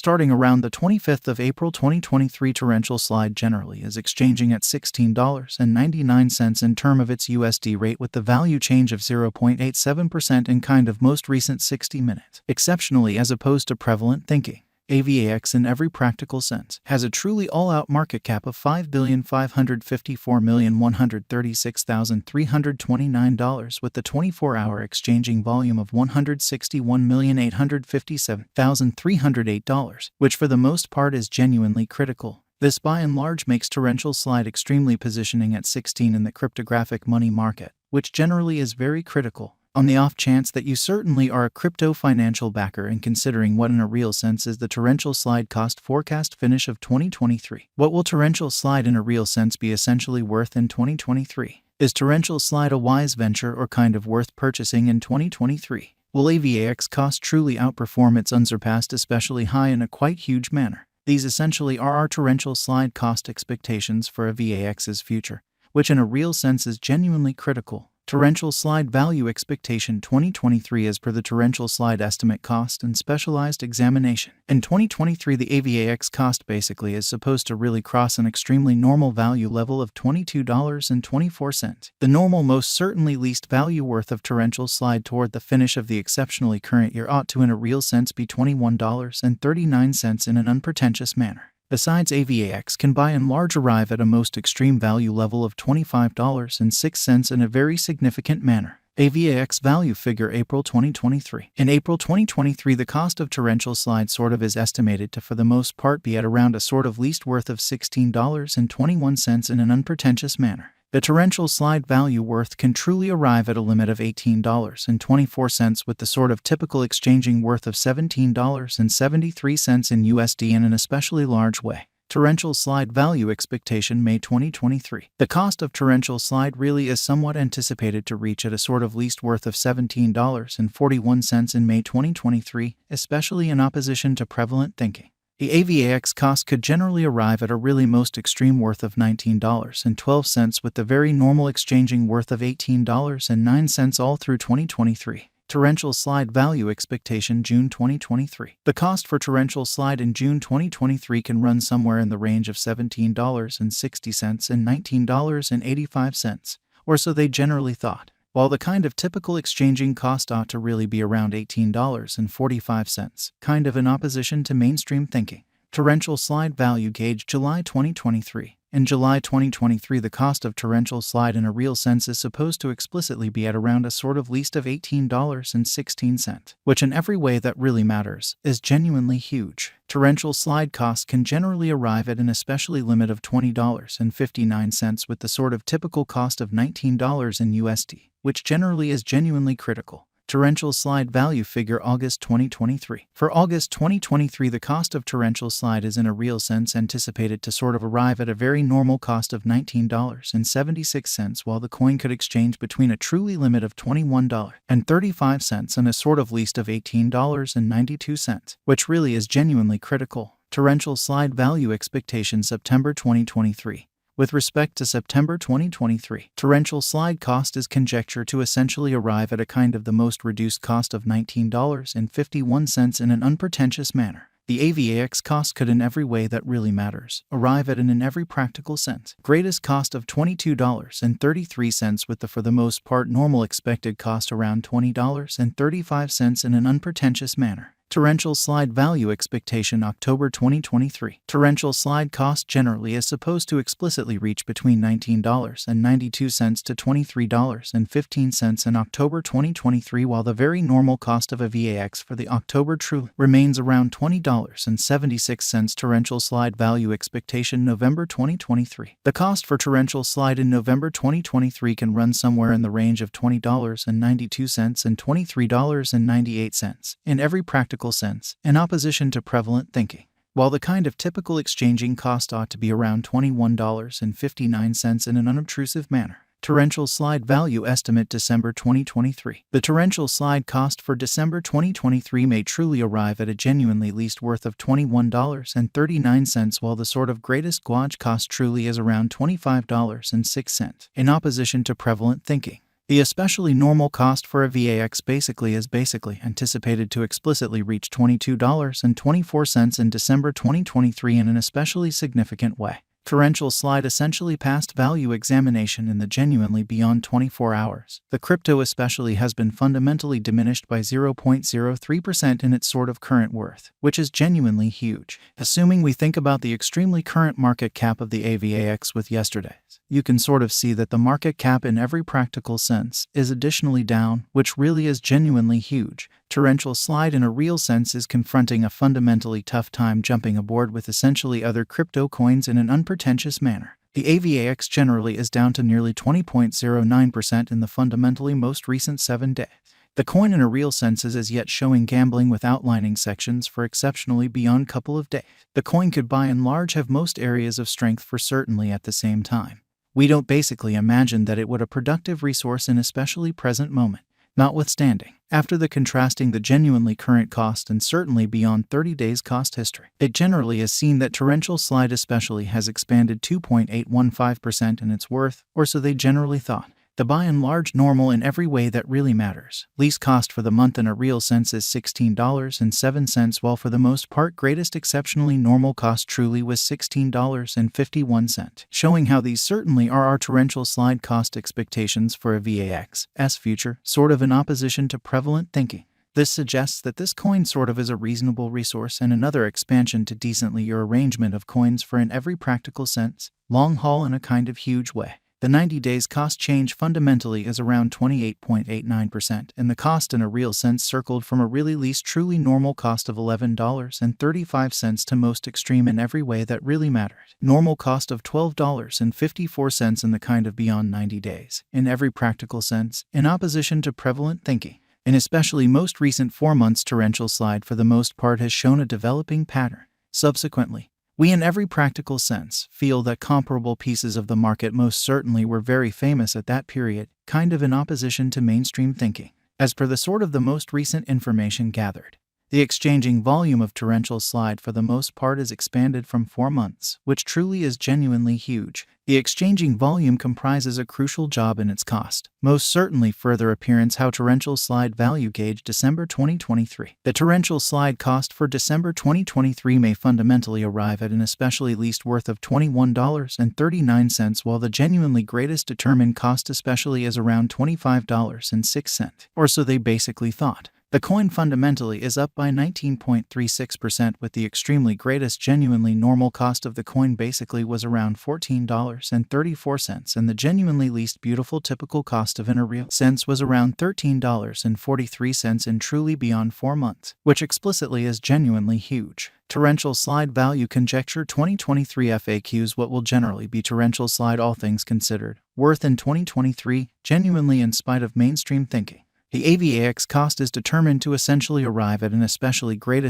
Starting around the 25th of April 2023, torrential slide generally is exchanging at $16.99 in term of its USD rate, with the value change of 0.87% in kind of most recent 60 minutes. Exceptionally, as opposed to prevalent thinking, Avax in every practical sense has a truly all-out market cap of $5,554,136,329 with the 24-hour exchanging volume of $161,857,308, which for the most part is genuinely critical. This by and large makes torrential slide extremely positioning at 16 in the cryptographic money market, which generally is very critical. On the off chance that you certainly are a crypto financial backer and considering what in a real sense is the torrential slide cost forecast finish of 2023. What will torrential slide in a real sense be essentially worth in 2023? Is torrential slide a wise venture or kind of worth purchasing in 2023? Will Avax cost truly outperform its unsurpassed especially high in a quite huge manner? These essentially are our torrential slide cost expectations for Avax's future, which in a real sense is genuinely critical. Torrential slide value expectation 2023 as per the torrential slide estimate cost and specialized examination. In 2023, the Avax cost basically is supposed to really cross an extremely normal value level of $22.24. The normal, most certainly least value worth of torrential slide toward the finish of the exceptionally current year ought to in a real sense be $21.39 in an unpretentious manner. Besides, Avax can by and large arrive at a most extreme value level of $25.06 in a very significant manner. Avax value figure April 2023. In April 2023, the cost of torrential slide sort of is estimated to for the most part be at around a sort of least worth of $16.21 in an unpretentious manner. The torrential slide value worth can truly arrive at a limit of $18.24 with the sort of typical exchanging worth of $17.73 in USD in an especially large way. Torrential slide value expectation May 2023. The cost of torrential slide really is somewhat anticipated to reach at a sort of least worth of $17.41 in May 2023, especially in opposition to prevalent thinking. The Avax cost could generally arrive at a really most extreme worth of $19.12 with the very normal exchanging worth of $18.09 all through 2023. Torrential slide value expectation June 2023. The cost for torrential slide in June 2023 can run somewhere in the range of $17.60 and $19.85, or so they generally thought, while the kind of typical exchanging cost ought to really be around $18.45, kind of in opposition to mainstream thinking. Torrential slide value gauge July 2023. In July 2023, the cost of torrential slide in a real sense is supposed to explicitly be at around a sort of least of $18.16, which in every way that really matters is genuinely huge. Torrential slide cost can generally arrive at an especially limit of $20.59 with the sort of typical cost of $19 in USD, which generally is genuinely critical. Torrential slide value figure August 2023. For August 2023, the cost of torrential slide is in a real sense anticipated to sort of arrive at a very normal cost of $19.76, while the coin could exchange between a truly limit of $21.35 and a sort of least of $18.92, which really is genuinely critical. Torrential slide value expectation September 2023. With respect to September 2023, torrential slide cost is conjectured to essentially arrive at a kind of the most reduced cost of $19.51 in an unpretentious manner. The Avax cost could in every way that really matters arrive at an in every practical sense greatest cost of $22.33 with the for the most part normal expected cost around $20.35 in an unpretentious manner. Torrential slide value expectation October 2023. Torrential slide cost generally is supposed to explicitly reach between $19.92 to $23.15 in October 2023, while the very normal cost of a VAX for the October true remains around $20.76. Torrential slide value expectation November 2023. The cost for torrential slide in November 2023 can run somewhere in the range of $20.92 and $23.98 in every practical sense, in opposition to prevalent thinking. While the kind of typical exchanging cost ought to be around $21.59 in an unobtrusive manner. Torrential slide value estimate December 2023. The torrential slide cost for December 2023 may truly arrive at a genuinely least worth of $21.39, while the sort of greatest gauge cost truly is around $25.06, in opposition to prevalent thinking. The especially normal cost for a VAX is basically anticipated to explicitly reach $22.24 in December 2023 in an especially significant way. Torrential slide essentially passed value examination in the genuinely beyond 24 hours. The crypto especially has been fundamentally diminished by 0.03% in its sort of current worth, which is genuinely huge. Assuming we think about the extremely current market cap of the AVAX with yesterday's, you can sort of see that the market cap in every practical sense is additionally down, which really is genuinely huge. Torrential slide in a real sense is confronting a fundamentally tough time jumping aboard with essentially other crypto coins in an unpretentious manner. The AVAX generally is down to nearly 20.09% in the fundamentally most recent 7 days. The coin in a real sense is as yet showing gambling with outlining sections for exceptionally beyond couple of days. The coin could by and large have most areas of strength for certainly at the same time. We don't basically imagine that it would a productive resource in especially present moment. Notwithstanding, after the contrasting the genuinely current cost and certainly beyond 30 days cost history, it generally is seen that torrential slide especially has expanded 2.815% in its worth, or so they generally thought. The by and large normal in every way that really matters. Least cost for the month in a real sense is $16.07, while for the most part greatest exceptionally normal cost truly was $16.51, showing how these certainly are our torrential slide cost expectations for a VAX's future, sort of in opposition to prevalent thinking. This suggests that this coin sort of is a reasonable resource and another expansion to decently your arrangement of coins for in every practical sense, long haul in a kind of huge way. The 90 days cost change fundamentally is around 28.89%, and the cost in a real sense circled from a really least truly normal cost of $11.35 to most extreme in every way that really mattered. Normal cost of $12.54 in the kind of beyond 90 days, in every practical sense, in opposition to prevalent thinking. In especially most recent 4 months, torrential slide for the most part has shown a developing pattern. Subsequently, we in every practical sense feel that comparable pieces of the market most certainly were very famous at that period, kind of in opposition to mainstream thinking. As per the sort of the most recent information gathered, the exchanging volume of torrential slide for the most part is expanded from 4 months, which truly is genuinely huge. The exchanging volume comprises a crucial job in its cost. Most certainly further appearance how torrential slide value gauge December 2023. The torrential slide cost for December 2023 may fundamentally arrive at an especially least worth of $21.39, while the genuinely greatest determined cost especially is around $25.06, or so they basically thought. The coin fundamentally is up by 19.36%, with the extremely greatest genuinely normal cost of the coin basically was around $14.34, and the genuinely least beautiful typical cost of in a real sense was around $13.43 in truly beyond 4 months, which explicitly is genuinely huge. Torrential slide value conjecture 2023 FAQs. What will generally be torrential slide all things considered worth in 2023, genuinely in spite of mainstream thinking? The AVAX cost is determined to essentially arrive at an especially greatest